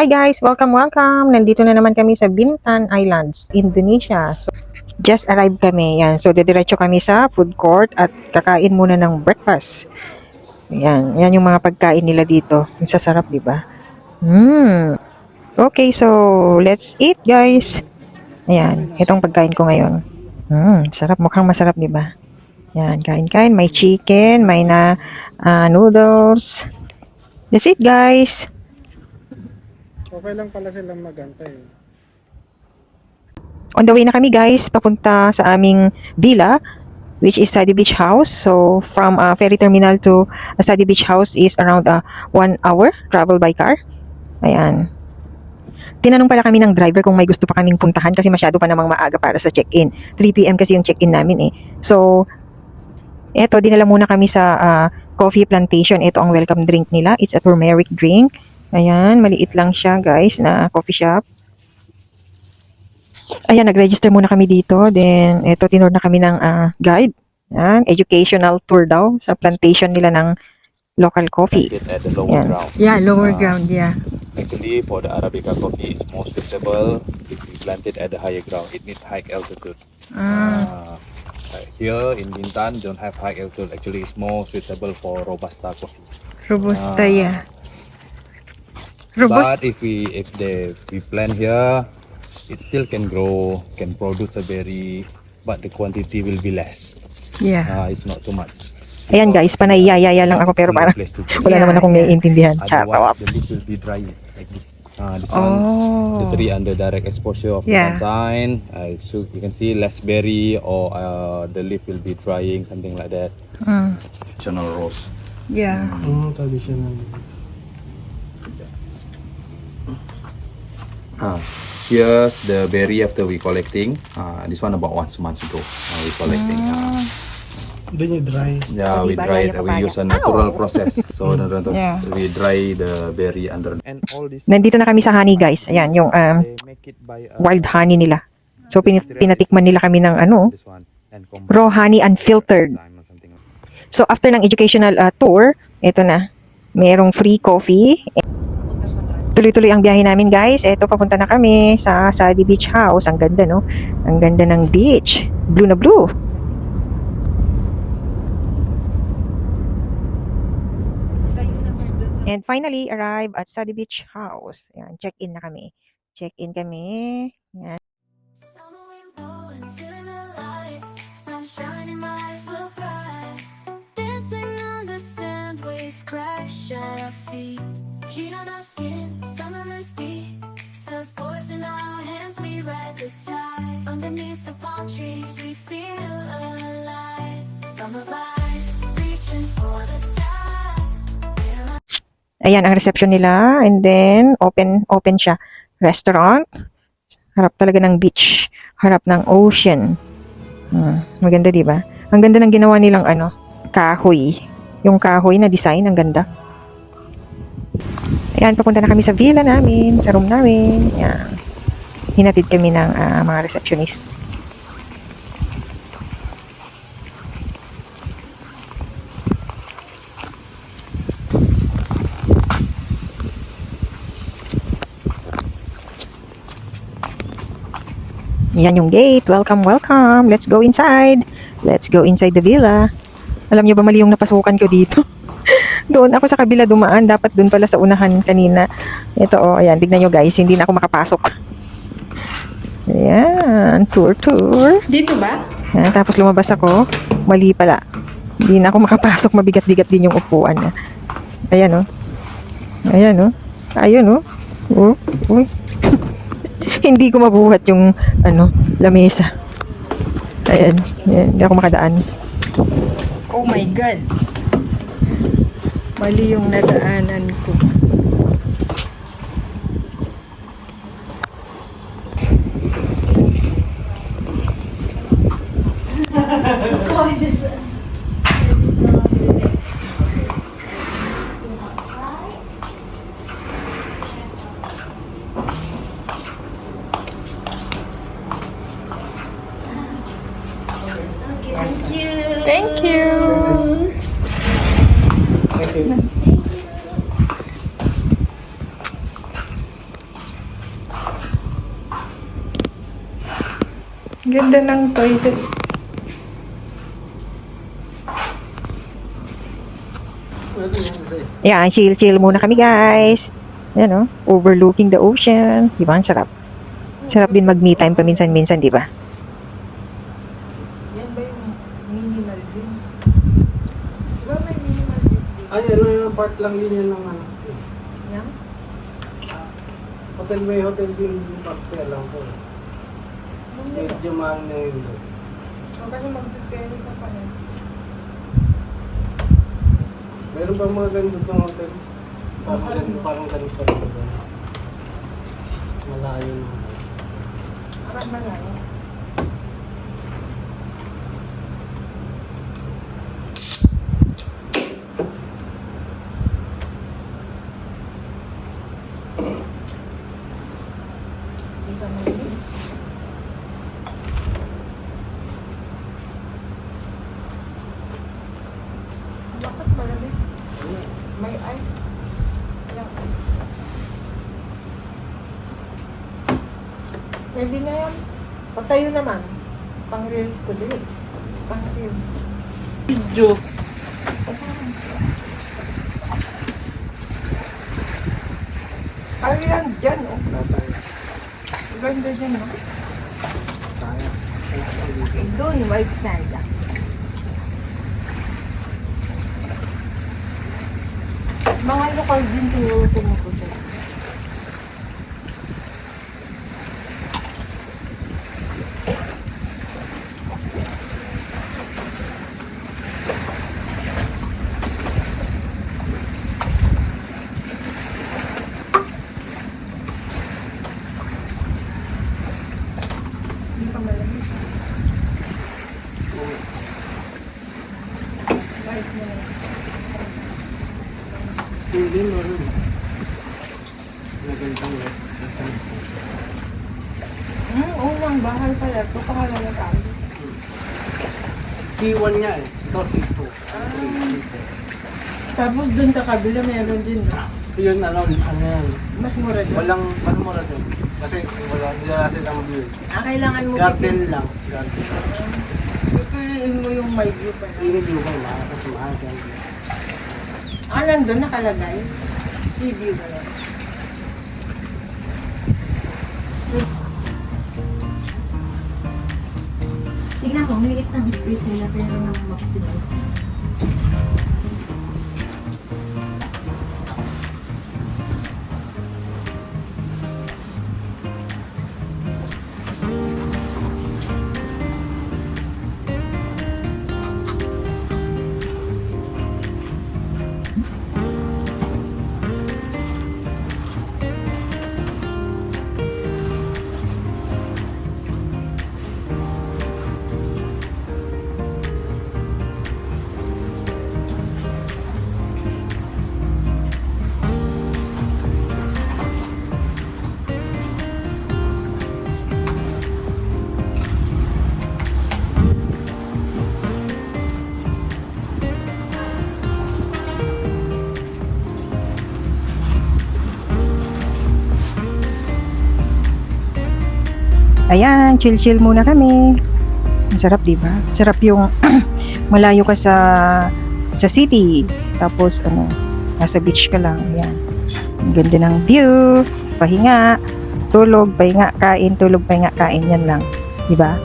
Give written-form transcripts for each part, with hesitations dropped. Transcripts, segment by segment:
Hi guys! Welcome! Nandito na naman kami sa Bintan Islands, Indonesia. So, just arrived kami. Yan. So, dediretso kami sa food court at kakain muna ng breakfast. Yan. Yan yung mga pagkain nila dito. Ang sasarap, di ba? Okay, so let's eat guys. Ayan. Itong pagkain ko ngayon. Sarap. Mukhang masarap, di ba? Yan. Kain-kain. May chicken, may noodles. That's it guys. Okay lang pala silang magantay. On the way na kami guys, papunta sa aming villa, which is Sadi Beach House. So, from ferry terminal to Sadi Beach House is around 1 hour travel by car. Ayan. Tinanong pala kami ng driver kung may gusto pa kaming puntahan kasi masyado pa namang maaga para sa check-in. 3 p.m. kasi yung check-in namin eh. So, eto, dinala muna kami sa coffee plantation. Ito ang welcome drink nila. It's a turmeric drink. Ayan, maliit lang siya guys na coffee shop. Ayan, nag-register muna kami dito. Then, ito, tinur na kami ng guide. Ayan, educational tour daw sa plantation nila ng local coffee. At the lower ground. Yeah, lower ground, yeah. Actually, for the Arabica coffee, it's more suitable if we plant it at the higher ground. It needs high altitude. Here in Bintan, don't have high altitude. Actually, it's more suitable for Robusta coffee. Robusta, yeah. But if we plant here, it still can grow, can produce a berry, but the quantity will be less. Yeah. It's not too much. Ayan guys, panay-yaya lang ako pero parang wala naman akong naiintindihan. Otherwise, the leaf will be dry like this. This one, the tree under direct exposure of the sunshine. So you can see less berry or the leaf will be drying, something like that. Traditional rose. Yeah. Traditional. Here's the berry after we collecting. This one about 1 month ago. We collecting. Then you dry. Yeah, we dry it. We use a natural process. So we dry the berry under. And all this. Nandito na kami sa honey guys. Ayan, yung Make it by wild honey nila. So pinatikman nila kami ng this one and raw honey unfiltered. So after ng educational tour, ito na. Merong free coffee. Tuloy-tuloy ang biyahe namin guys. Eto, papunta na kami sa Sadi Beach House. Ang ganda, no? Ang ganda ng beach. Blue na blue. And finally, arrive at Sadi Beach House. Yan, check-in na kami. Check-in kami. Yan. Heat on our skin, some memories beat. Surfboards in our hands, we ride the tide. Underneath the palm trees, we feel alive. Summer vibes, reaching for the sky. Ayan ang reception nila. And then, open siya. Restaurant. Harap talaga ng beach. Harap ng ocean. Maganda, di ba? Ang ganda ng ginawa nilang kahoy. Yung kahoy na design, ang ganda. Ayan, papunta na kami sa villa namin, sa room namin. Ayan. Hinatid kami ng mga receptionist. Yan yung gate. Welcome. Let's go inside. Let's go inside the villa. Alam niyo ba mali yung napasukan ko dito? Doon ako sa kabila dumaan. Dapat doon pala sa unahan kanina. Ito, ayan. Tignan nyo guys. Hindi na ako makapasok. Ayan. Tour. Dito ba? Ayan, tapos lumabas ako. Mali pala. Hindi na ako makapasok. Mabigat-bigat din yung upuan. Ayan, oh. Ayun, oh. Uy. Hindi ko mabuhat yung lamesa. Ayan. Hindi ako makadaan. Oh my God. Mali yung nadaanan ko. Thank you. Ganda ng toilet. Yan, chill muna kami guys. Yan overlooking the ocean. Di ba? Ang sarap. Sarap din mag-me time paminsan-minsan, di ba? Yan ba yung minimal views? Di ba may minimal views dito? Ay, ano yung part lang din yan ng ano. Yan? Hotel may hotel din yung part kaya lang ko. Medyo mahal na yun. So, kasi mag-prepare ka pa yan. Meron ba mga ganitong hotel? Parang ganito pa rin. Malayo na. Parang malayo. Dito na yun. Bakit malamig? May ice. Walang ice. Pwede na yan. Patayo naman. Pang reels ko din. Pang reels. Video. Ay, yan. Dyan, oh. Ganda dyan, oh. Doon, white sand. Mga lokal din siguro pumupunta. Hindi pa malamig. White na lang. Hindi meron. Nagandang lang. Oo, ang bahay pala. Ito pangalan na tayo. C1 niya eh. Ito C2. Tapos dun sa kabila meron din, no? Yun ano yan. Mas mura doon. Walang, mas mura doon. Kasi wala silang view. Kailangan mo Garden lang. Garden. pipiliin mo yung may view pa na. Yung view kayo, kasi mahal yan. Nandun nakalagay. Sea view ba yan? Tignan mo, maliit ng space nila pero nang makasigal. Ayan, chill muna kami. Ang sarap, di ba? Sarap yung malayo ka sa city. Tapos nasa beach ka lang. Ayan. Ang ganda ng view. Pahinga, tulog, pahinga, kain, tulog, pahinga, kain. Yan lang. Di ba?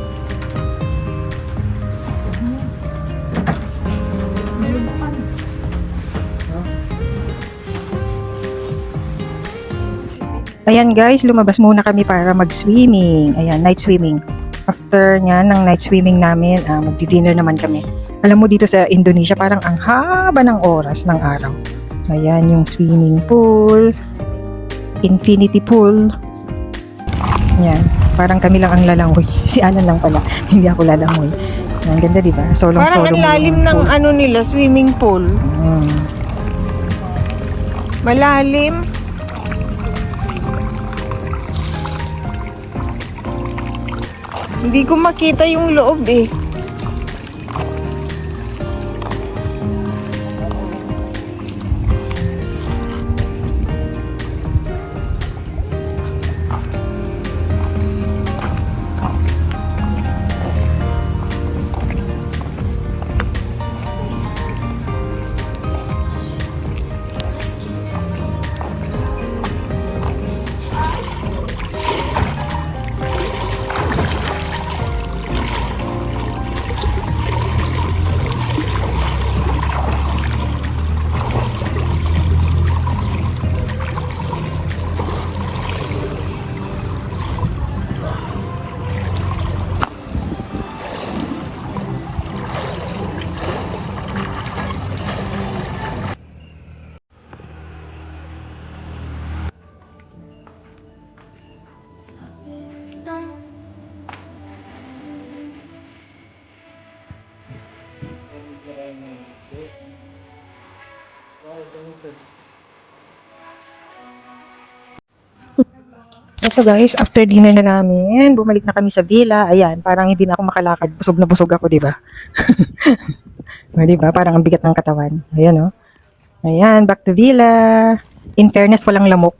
Ayan guys, lumabas muna kami para mag-swimming. Ayan, night swimming. After nga ng night swimming namin, magdi-dinner naman kami. Alam mo dito sa Indonesia, parang ang haba ng oras ng araw. Ayan, yung swimming pool, infinity pool. Ayan, parang kami lang ang lalangoy. Si Alan lang pala, hindi ako lalangoy. Ang ganda, di ba? Solong-solong. Parang ang lalim ng ano nila, swimming pool. Malalim. Hindi ko makita yung loob eh. So guys, after dinner na namin, bumalik na kami sa villa. Ayan, parang hindi na ako makalakad. Busog na busog ako, di ba? O, di ba? Parang ang bigat ng katawan. Ayan, oh. Ayan, back to villa. In fairness, walang lamok.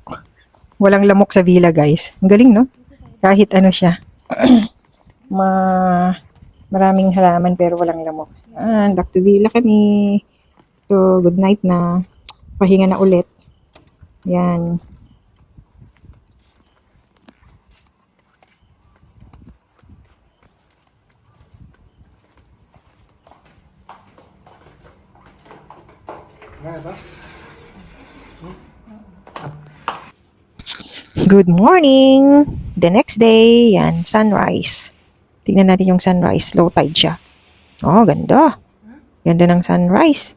Walang lamok sa villa, guys. Ang galing, no? Kahit ano siya. Maraming halaman pero walang lamok. Ayan, back to villa kami. So, good night na. Pahinga na ulit. Yan. Good morning! The next day, yan, sunrise. Tingnan natin yung sunrise. Low tide siya. Oh, ganda. Ganda ng sunrise.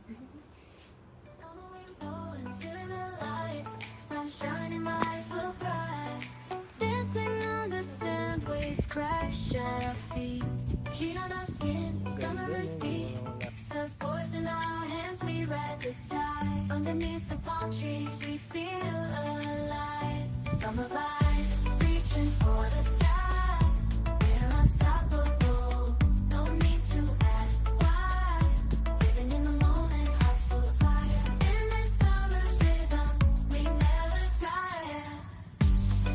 Summer wind blowing, feeling alive. Sunshine in my eyes will fly. Dancing on the sand, waves crash at our feet. Heat on our skin, summer's beat. Surfboards in our hands, we ride the tide. Underneath the palm trees, we feel alive. Summer vibes, reaching for the sky. We're unstoppable, no need to ask why. Living in the moment, hearts full of fire. In this summer's rhythm, we never tire.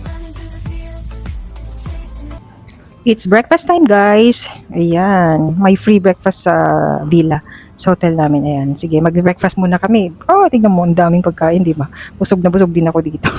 Running through the fields, chasing the It's breakfast time, guys. Ayan. May free breakfast sa villa. Sa hotel namin. Ayan. Sige, mag-breakfast muna kami. Oh, tingnan mo. Ang daming pagkain, di ba? Busog na busog din ako dito.